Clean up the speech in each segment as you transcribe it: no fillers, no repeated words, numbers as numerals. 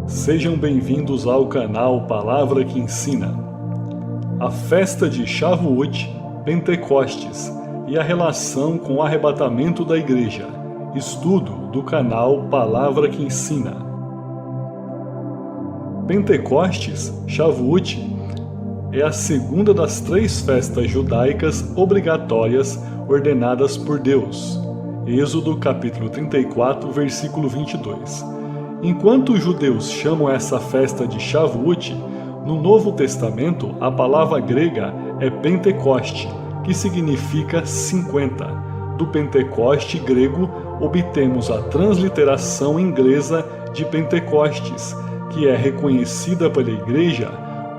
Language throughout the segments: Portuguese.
Sejam bem-vindos ao canal Palavra que Ensina. A festa de Shavuot, Pentecostes e a relação com o arrebatamento da Igreja. Estudo do canal Palavra que Ensina. Pentecostes, Shavuot, é a segunda das 3 festas judaicas obrigatórias ordenadas por Deus. Êxodo capítulo 34, versículo 22. Enquanto os judeus chamam essa festa de Shavuot, no Novo Testamento a palavra grega é Pentecoste, que significa 50. Do Pentecoste grego obtemos a transliteração inglesa de Pentecostes, que é reconhecida pela Igreja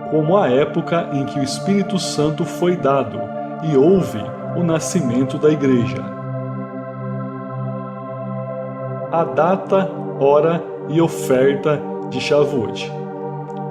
como a época em que o Espírito Santo foi dado e houve o nascimento da Igreja. A data, hora e oferta de Shavuot.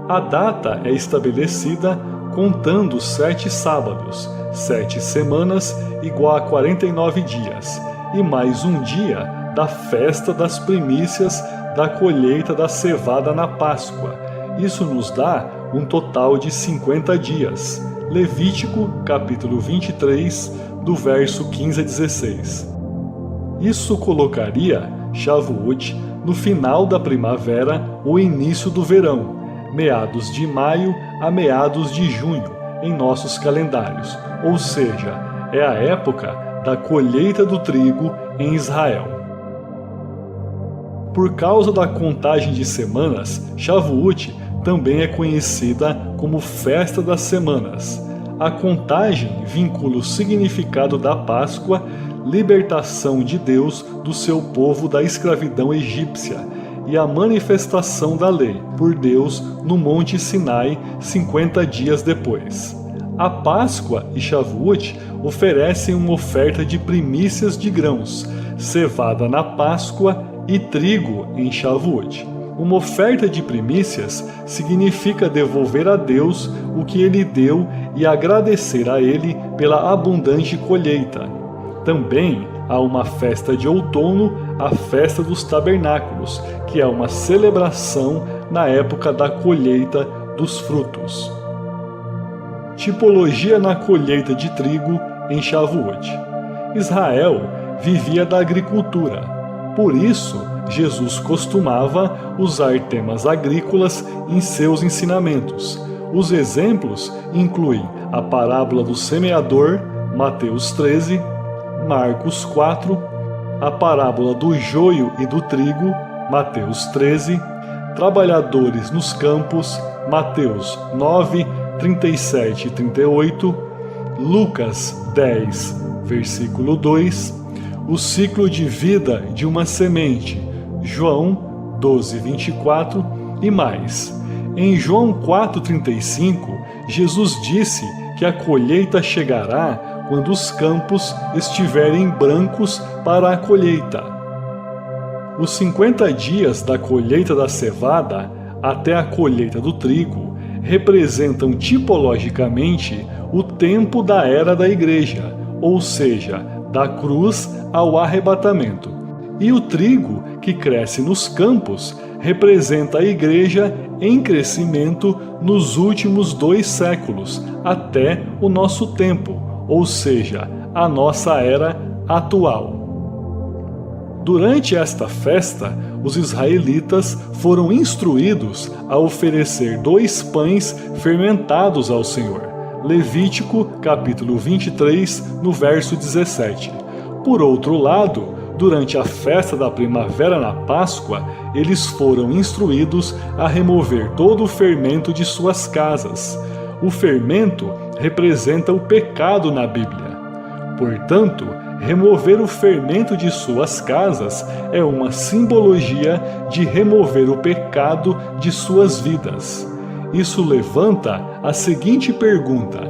A data é estabelecida contando 7 sábados, 7 semanas igual a 49 dias, e mais um dia da festa das primícias da colheita da cevada na Páscoa. Isso nos dá um total de 50 dias. Levítico, capítulo 23, do verso 15 a 16. Isso colocaria Shavuot no final da primavera ou início do verão, meados de maio a meados de junho, em nossos calendários, ou seja, é a época da colheita do trigo em Israel. Por causa da contagem de semanas, Shavuot também é conhecida como Festa das Semanas. A contagem vincula o significado da Páscoa, libertação de Deus do seu povo da escravidão egípcia, e a manifestação da lei por Deus no Monte Sinai 50 dias depois. A Páscoa e Shavuot oferecem uma oferta de primícias de grãos, cevada na Páscoa e trigo em Shavuot. Uma oferta de primícias significa devolver a Deus o que Ele deu e agradecer a Ele pela abundante colheita. Também há uma festa de outono, a Festa dos Tabernáculos, que é uma celebração na época da colheita dos frutos. Tipologia na colheita de trigo em Shavuot. Israel vivia da agricultura. Por isso, Jesus costumava usar temas agrícolas em seus ensinamentos. Os exemplos incluem a parábola do semeador, Mateus 13, Marcos 4, a parábola do joio e do trigo, Mateus 13, trabalhadores nos campos, Mateus 9, 37 e 38, Lucas 10, versículo 2, o ciclo de vida de uma semente, João 12, 24 e mais. Em João 4,35, Jesus disse que a colheita chegará quando os campos estiverem brancos para a colheita. Os 50 dias da colheita da cevada até a colheita do trigo representam tipologicamente o tempo da era da Igreja, ou seja, da cruz ao arrebatamento. E o trigo, que cresce nos campos, representa a Igreja em crescimento nos últimos 2 séculos, até o nosso tempo, ou seja, a nossa era atual. Durante esta festa, os israelitas foram instruídos a oferecer 2 pães fermentados ao Senhor. Levítico, capítulo 23, no verso 17. Por outro lado, durante a festa da primavera na Páscoa, eles foram instruídos a remover todo o fermento de suas casas. O fermento representa o pecado na Bíblia. Portanto, remover o fermento de suas casas é uma simbologia de remover o pecado de suas vidas. Isso levanta a seguinte pergunta: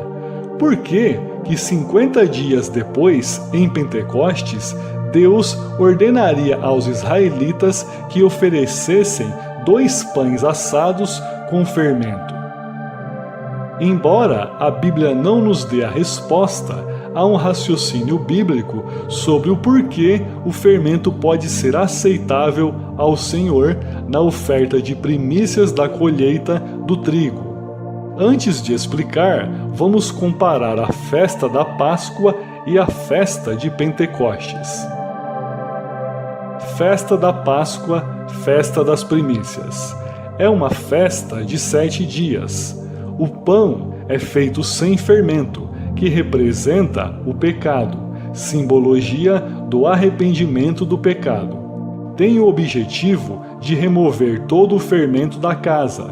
por que 50 dias depois, em Pentecostes, Deus ordenaria aos israelitas que oferecessem 2 pães assados com fermento? Embora a Bíblia não nos dê a resposta, há um raciocínio bíblico sobre o porquê o fermento pode ser aceitável ao Senhor na oferta de primícias da colheita do trigo. Antes de explicar, vamos comparar a festa da Páscoa e a festa de Pentecostes. Festa da Páscoa, festa das primícias. É uma festa de 7 dias. O pão é feito sem fermento, que representa o pecado, simbologia do arrependimento do pecado. Tem o objetivo de remover todo o fermento da casa.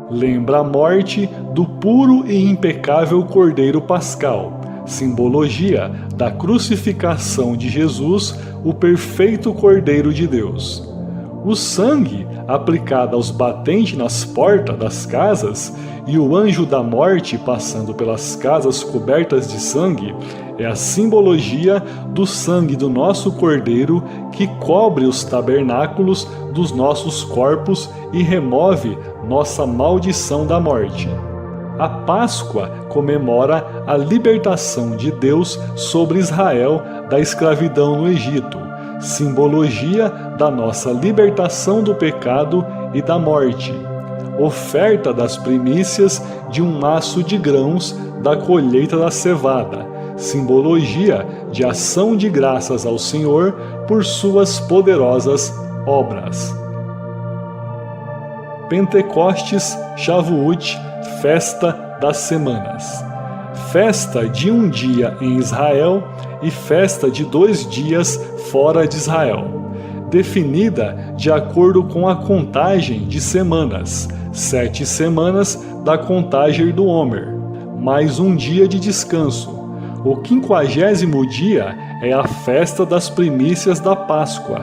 Lembra a morte do puro e impecável Cordeiro Pascal, simbologia da crucificação de Jesus, o perfeito Cordeiro de Deus. O sangue aplicado aos batentes nas portas das casas e o anjo da morte passando pelas casas cobertas de sangue é a simbologia do sangue do nosso Cordeiro que cobre os tabernáculos dos nossos corpos e remove nossa maldição da morte. A Páscoa comemora a libertação de Deus sobre Israel da escravidão no Egito, simbologia da nossa libertação do pecado e da morte. Oferta das primícias de um maço de grãos da colheita da cevada, simbologia de ação de graças ao Senhor por suas poderosas obras. Pentecostes, Shavuot, festa das semanas. Festa de um dia em Israel e festa de 2 dias fora de Israel, definida de acordo com a contagem de semanas, 7 semanas da contagem do Homer, mais um dia de descanso. O 50º dia é a festa das primícias da Páscoa.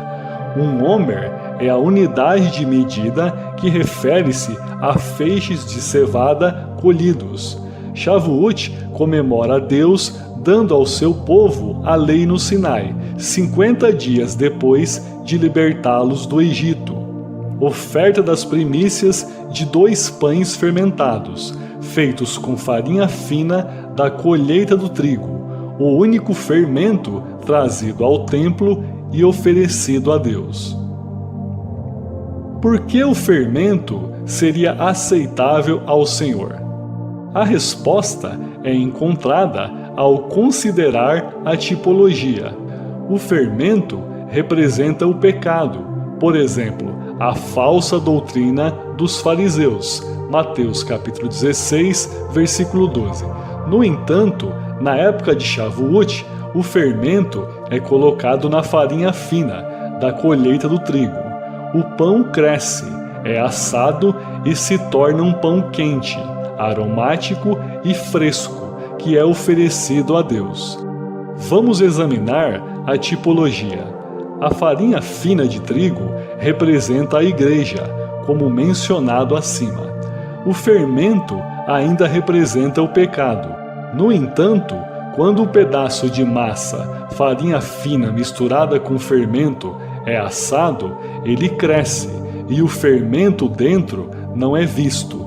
Um Homer é a unidade de medida que refere-se a feixes de cevada colhidos. Shavuot comemora Deus dando ao seu povo a lei no Sinai, 50 dias depois de libertá-los do Egito. Oferta das primícias de 2 pães fermentados, feitos com farinha fina da colheita do trigo, o único fermento trazido ao templo e oferecido a Deus. Por que o fermento seria aceitável ao Senhor? A resposta é encontrada ao considerar a tipologia. O fermento representa o pecado, por exemplo, a falsa doutrina dos fariseus, Mateus capítulo 16, versículo 12. No entanto, na época de Shavuot, o fermento é colocado na farinha fina da colheita do trigo. O pão cresce, é assado e se torna um pão quente, aromático e fresco, que é oferecido a Deus. Vamos examinar a tipologia. A farinha fina de trigo representa a igreja, como mencionado acima. O fermento ainda representa o pecado. No entanto, quando o pedaço de massa, farinha fina misturada com fermento, é assado, ele cresce e o fermento dentro não é visto.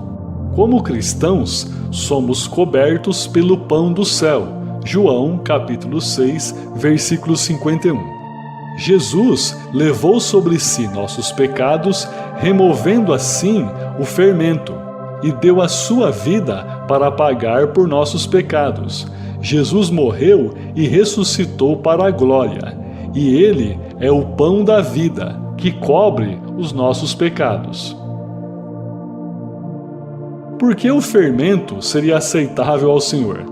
Como cristãos, somos cobertos pelo pão do céu. João, capítulo 6, versículo 51. Jesus levou sobre si nossos pecados, removendo assim o fermento, e deu a sua vida para pagar por nossos pecados. Jesus morreu e ressuscitou para a glória, e Ele é o pão da vida, que cobre os nossos pecados. Por que o fermento seria aceitável ao Senhor?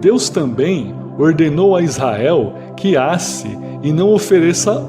Deus também ordenou a Israel que asse e não ofereça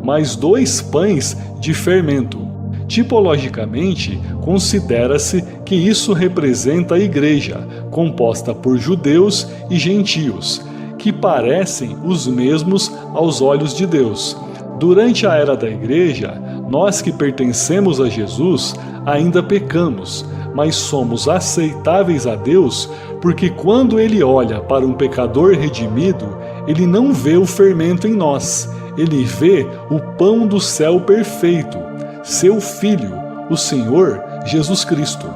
mas 2 pães de fermento. Tipologicamente, considera-se que isso representa a igreja, composta por judeus e gentios, que parecem os mesmos aos olhos de Deus. Durante a era da igreja, nós que pertencemos a Jesus ainda pecamos, mas somos aceitáveis a Deus porque quando Ele olha para um pecador redimido, Ele não vê o fermento em nós, Ele vê o pão do céu perfeito, seu Filho, o Senhor Jesus Cristo.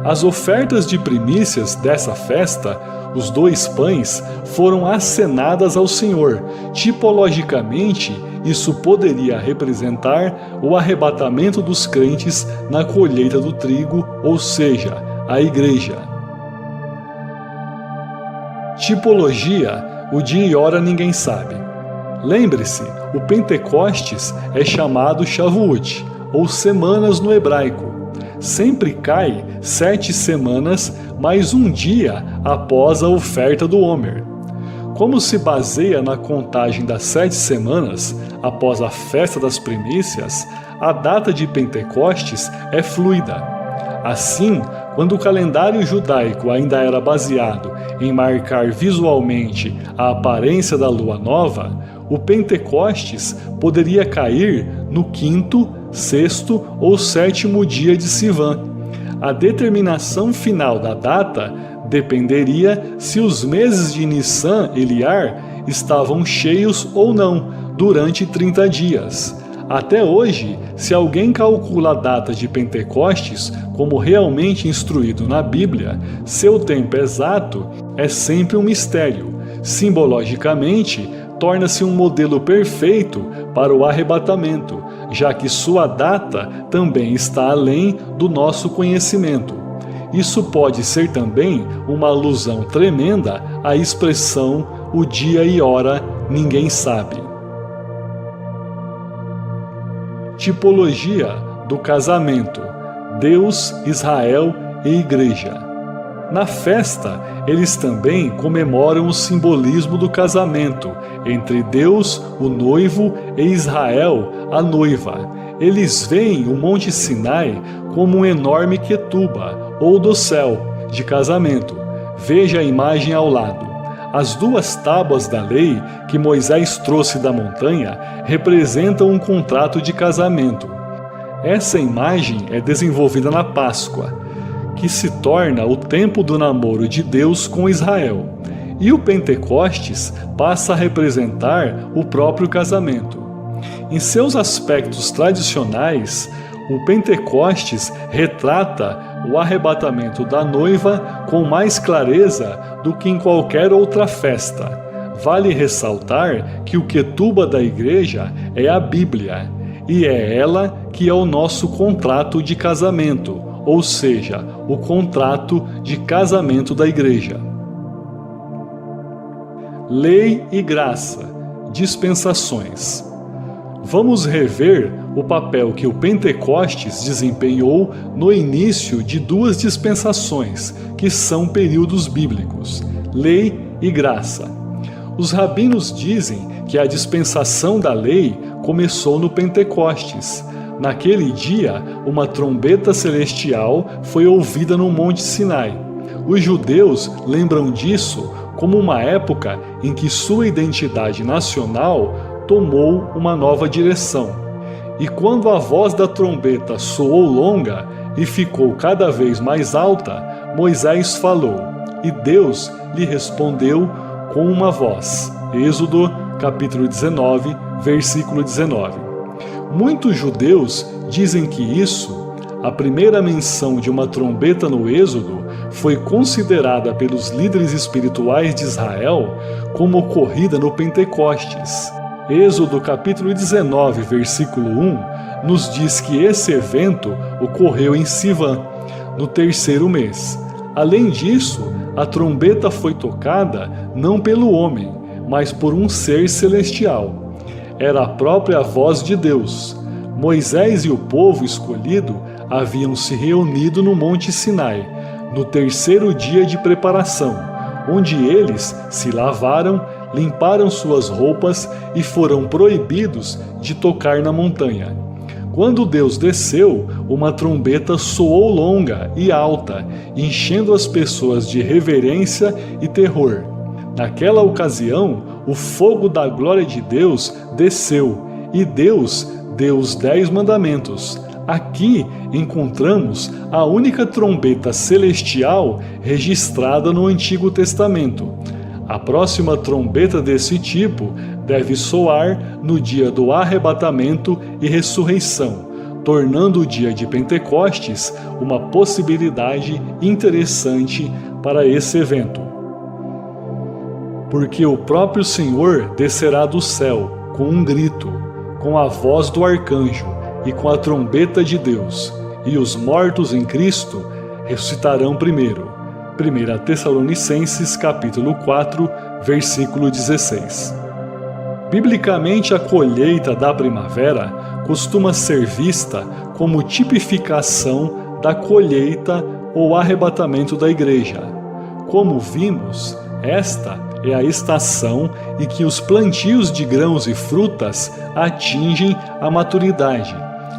As ofertas de primícias dessa festa os 2 pães foram acenadas ao Senhor. Tipologicamente, isso poderia representar o arrebatamento dos crentes na colheita do trigo, ou seja, a igreja. Tipologia: o dia e hora ninguém sabe. Lembre-se, o Pentecostes é chamado Shavuot, ou semanas no hebraico. Sempre cai 7 semanas mais um dia após a oferta do Homer. Como se baseia na contagem das 7 semanas após a festa das primícias, a data de Pentecostes é fluida. Assim, quando o calendário judaico ainda era baseado em marcar visualmente a aparência da lua nova, o Pentecostes poderia cair no 5º, 6º ou 7º dia de Sivan. A determinação final da data dependeria se os meses de Nissan e Iyar estavam cheios ou não durante 30 dias. Até hoje, se alguém calcula a data de Pentecostes como realmente instruído na Bíblia, seu tempo exato é sempre um mistério. Simbologicamente, torna-se um modelo perfeito para o arrebatamento, já que sua data também está além do nosso conhecimento. Isso pode ser também uma alusão tremenda à expressão "o dia e hora ninguém sabe". Tipologia do casamento: Deus, Israel e Igreja. Na festa, eles também comemoram o simbolismo do casamento entre Deus, o noivo, e Israel, a noiva. Eles veem o Monte Sinai como um enorme Quetuba, ou dossel, de casamento. Veja a imagem ao lado. As 2 tábuas da lei que Moisés trouxe da montanha representam um contrato de casamento. Essa imagem é desenvolvida na Páscoa, que se torna o tempo do namoro de Deus com Israel. E o Pentecostes passa a representar o próprio casamento. Em seus aspectos tradicionais, o Pentecostes retrata o arrebatamento da noiva com mais clareza do que em qualquer outra festa. Vale ressaltar que o Quetuba da igreja é a Bíblia, e é ela que é o nosso contrato de casamento, ou seja, o contrato de casamento da igreja. Lei e graça, dispensações. Vamos rever o papel que o Pentecostes desempenhou no início de 2 dispensações, que são períodos bíblicos: lei e graça. Os rabinos dizem que a dispensação da lei começou no Pentecostes. Naquele dia, uma trombeta celestial foi ouvida no Monte Sinai. Os judeus lembram disso como uma época em que sua identidade nacional tomou uma nova direção. E quando a voz da trombeta soou longa e ficou cada vez mais alta, Moisés falou, e Deus lhe respondeu com uma voz. Êxodo, capítulo 19, versículo 19. Muitos judeus dizem que isso, a primeira menção de uma trombeta no Êxodo, foi considerada pelos líderes espirituais de Israel como ocorrida no Pentecostes. Êxodo capítulo 19, versículo 1, nos diz que esse evento ocorreu em Sivan, no 3º mês. Além disso, a trombeta foi tocada não pelo homem, mas por um ser celestial. Era a própria voz de Deus. Moisés e o povo escolhido haviam se reunido no Monte Sinai, no 3º dia de preparação, onde eles se lavaram, limparam suas roupas e foram proibidos de tocar na montanha. Quando Deus desceu, uma trombeta soou longa e alta, enchendo as pessoas de reverência e terror. Naquela ocasião, o fogo da glória de Deus desceu, e Deus deu os 10 mandamentos. Aqui encontramos a única trombeta celestial registrada no Antigo Testamento. A próxima trombeta desse tipo deve soar no dia do arrebatamento e ressurreição, tornando o dia de Pentecostes uma possibilidade interessante para esse evento. Porque o próprio Senhor descerá do céu com um grito, com a voz do arcanjo e com a trombeta de Deus, e os mortos em Cristo ressuscitarão primeiro. 1 Tessalonicenses capítulo 4, versículo 16. Biblicamente, a colheita da primavera costuma ser vista como tipificação da colheita ou arrebatamento da igreja. Como vimos, esta é a estação em que os plantios de grãos e frutas atingem a maturidade.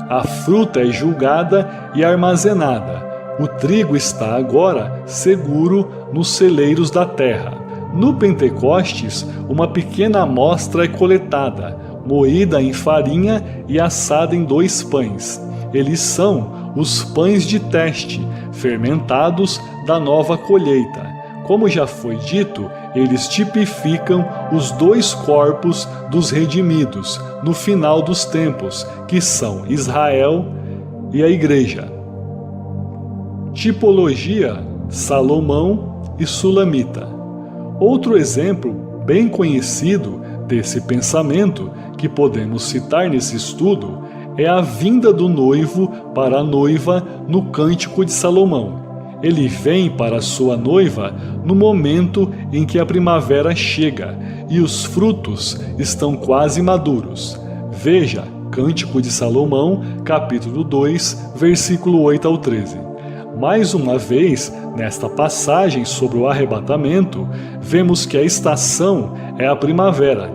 A fruta é julgada e armazenada. O trigo está agora seguro nos celeiros da terra. No Pentecostes, uma pequena amostra é coletada, moída em farinha e assada em 2 pães. Eles são os pães de teste, fermentados da nova colheita. Como já foi dito, eles tipificam os 2 corpos dos redimidos no final dos tempos, que são Israel e a Igreja. Tipologia: Salomão e Sulamita. Outro exemplo bem conhecido desse pensamento que podemos citar nesse estudo é a vinda do noivo para a noiva no Cântico de Salomão. Ele vem para a sua noiva no momento em que a primavera chega e os frutos estão quase maduros. Veja Cântico de Salomão, capítulo 2, versículo 8 ao 13. Mais uma vez, nesta passagem sobre o arrebatamento, vemos que a estação é a primavera.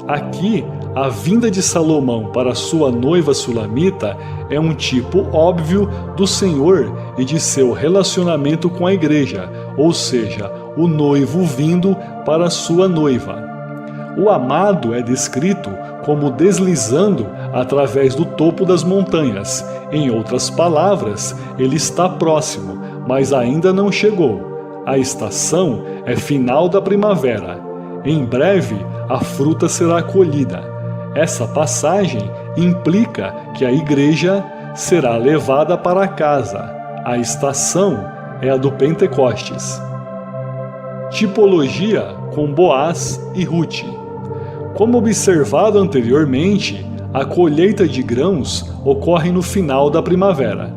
Aqui, a vinda de Salomão para sua noiva Sulamita é um tipo óbvio do Senhor e de seu relacionamento com a igreja, ou seja, o noivo vindo para sua noiva. O amado é descrito como deslizando através do topo das montanhas. Em outras palavras, ele está próximo, mas ainda não chegou. A estação é final da primavera. Em breve, a fruta será colhida. Essa passagem implica que a igreja será levada para casa. A estação é a do Pentecostes. Tipologia com Boaz e Ruth. Como observado anteriormente, a colheita de grãos ocorre no final da primavera.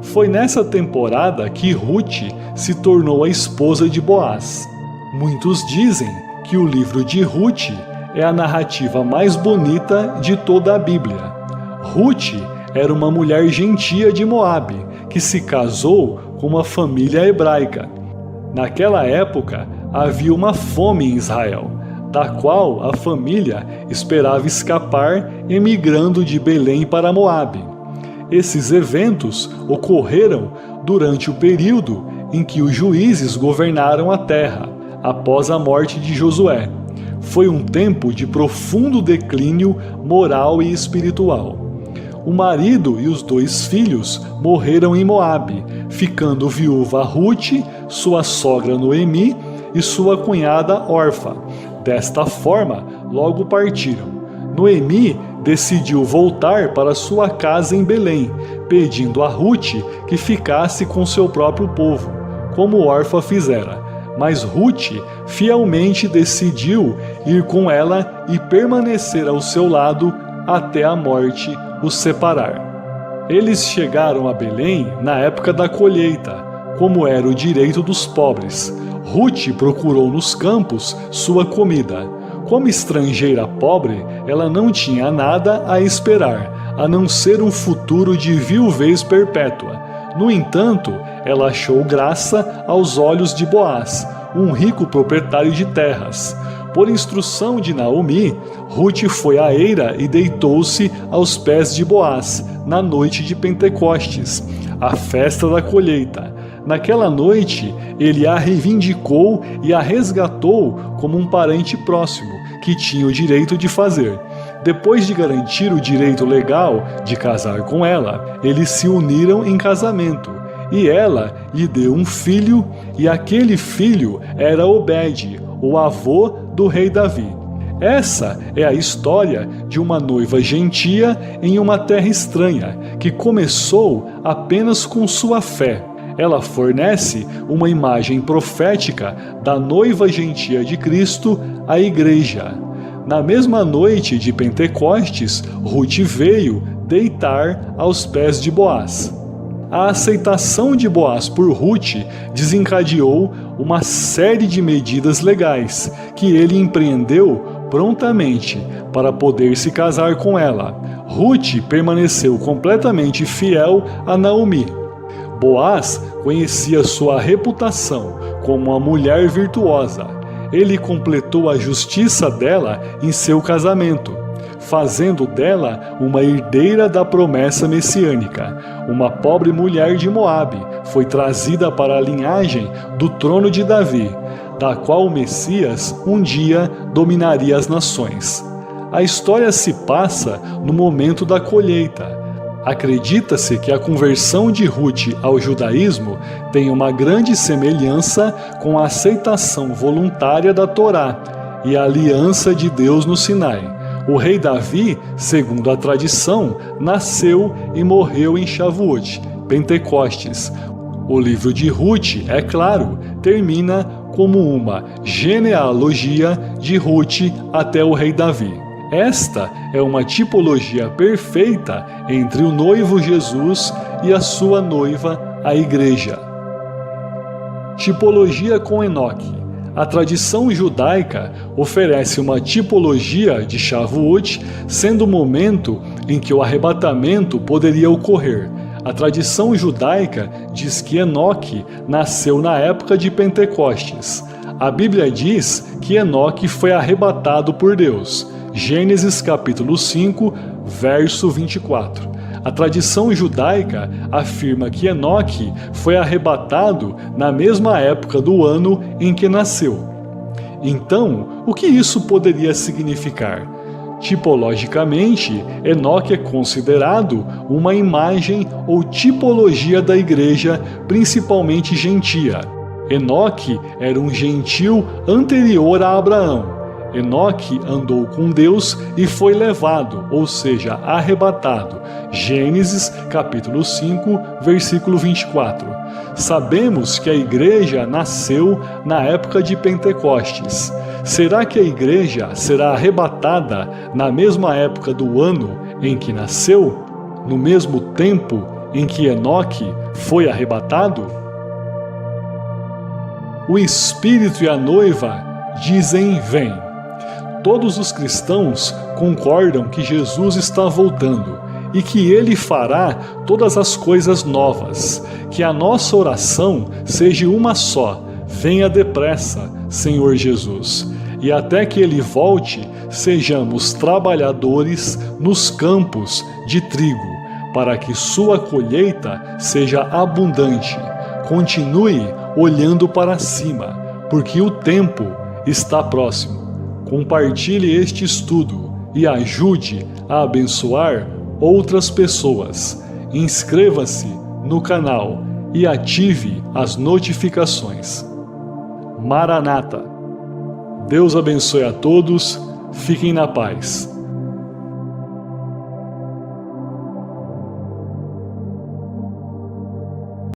Foi nessa temporada que Ruth se tornou a esposa de Boaz. Muitos dizem que o livro de Ruth é a narrativa mais bonita de toda a Bíblia. Ruth era uma mulher gentia de Moabe, que se casou com uma família hebraica. Naquela época, havia uma fome em Israel, da qual a família esperava escapar emigrando de Belém para Moabe. Esses eventos ocorreram durante o período em que os juízes governaram a terra, após a morte de Josué. Foi um tempo de profundo declínio moral e espiritual. O marido e os 2 filhos morreram em Moabe, ficando viúva Ruth, sua sogra Noemi e sua cunhada Orfa. Desta forma, logo partiram. Noemi decidiu voltar para sua casa em Belém, pedindo a Ruth que ficasse com seu próprio povo, como Orfa fizera. Mas Ruth fielmente decidiu ir com ela e permanecer ao seu lado até a morte os separar. Eles chegaram a Belém na época da colheita, como era o direito dos pobres. Ruth procurou nos campos sua comida. Como estrangeira pobre, ela não tinha nada a esperar, a não ser um futuro de viuvez perpétua. No entanto, ela achou graça aos olhos de Boaz, um rico proprietário de terras. Por instrução de Naomi, Ruth foi à eira e deitou-se aos pés de Boaz, na noite de Pentecostes, a festa da colheita. Naquela noite, ele a reivindicou e a resgatou como um parente próximo, que tinha o direito de fazer. Depois de garantir o direito legal de casar com ela, eles se uniram em casamento, e ela lhe deu um filho, e aquele filho era Obed, o avô do rei Davi. Essa é a história de uma noiva gentia em uma terra estranha, que começou apenas com sua fé. Ela fornece uma imagem profética da noiva gentia de Cristo, a Igreja. Na mesma noite de Pentecostes, Ruth veio deitar aos pés de Boaz. A aceitação de Boaz por Ruth desencadeou uma série de medidas legais que ele empreendeu prontamente para poder se casar com ela. Ruth permaneceu completamente fiel a Naomi. Boaz conhecia sua reputação como uma mulher virtuosa. Ele completou a justiça dela em seu casamento, fazendo dela uma herdeira da promessa messiânica. Uma pobre mulher de Moabe foi trazida para a linhagem do trono de Davi, da qual o Messias um dia dominaria as nações. A história se passa no momento da colheita. Acredita-se que a conversão de Ruth ao judaísmo tem uma grande semelhança com a aceitação voluntária da Torá e a aliança de Deus no Sinai. O rei Davi, segundo a tradição, nasceu e morreu em Shavuot, Pentecostes. O livro de Ruth, é claro, termina como uma genealogia de Ruth até o rei Davi. Esta é uma tipologia perfeita entre o noivo Jesus e a sua noiva, a Igreja. Tipologia com Enoque. A tradição judaica oferece uma tipologia de Shavuot, sendo o momento em que o arrebatamento poderia ocorrer. A tradição judaica diz que Enoque nasceu na época de Pentecostes. A Bíblia diz que Enoque foi arrebatado por Deus. Gênesis capítulo 5, verso 24. A tradição judaica afirma que Enoque foi arrebatado na mesma época do ano em que nasceu. Então, o que isso poderia significar? Tipologicamente, Enoque é considerado uma imagem ou tipologia da igreja, principalmente gentia. Enoque era um gentil anterior a Abraão. Enoque andou com Deus e foi levado, ou seja, arrebatado. Gênesis capítulo 5, versículo 24. Sabemos que a igreja nasceu na época de Pentecostes. Será que a igreja será arrebatada na mesma época do ano em que nasceu? No mesmo tempo em que Enoque foi arrebatado? O Espírito e a noiva dizem: vem. Todos os cristãos concordam que Jesus está voltando e que Ele fará todas as coisas novas. Que a nossa oração seja uma só: venha depressa, Senhor Jesus. E até que Ele volte, sejamos trabalhadores nos campos de trigo, para que sua colheita seja abundante. Continue olhando para cima, porque o tempo está próximo. Compartilhe este estudo e ajude a abençoar outras pessoas. Inscreva-se no canal e ative as notificações. Maranata. Deus abençoe a todos. Fiquem na paz.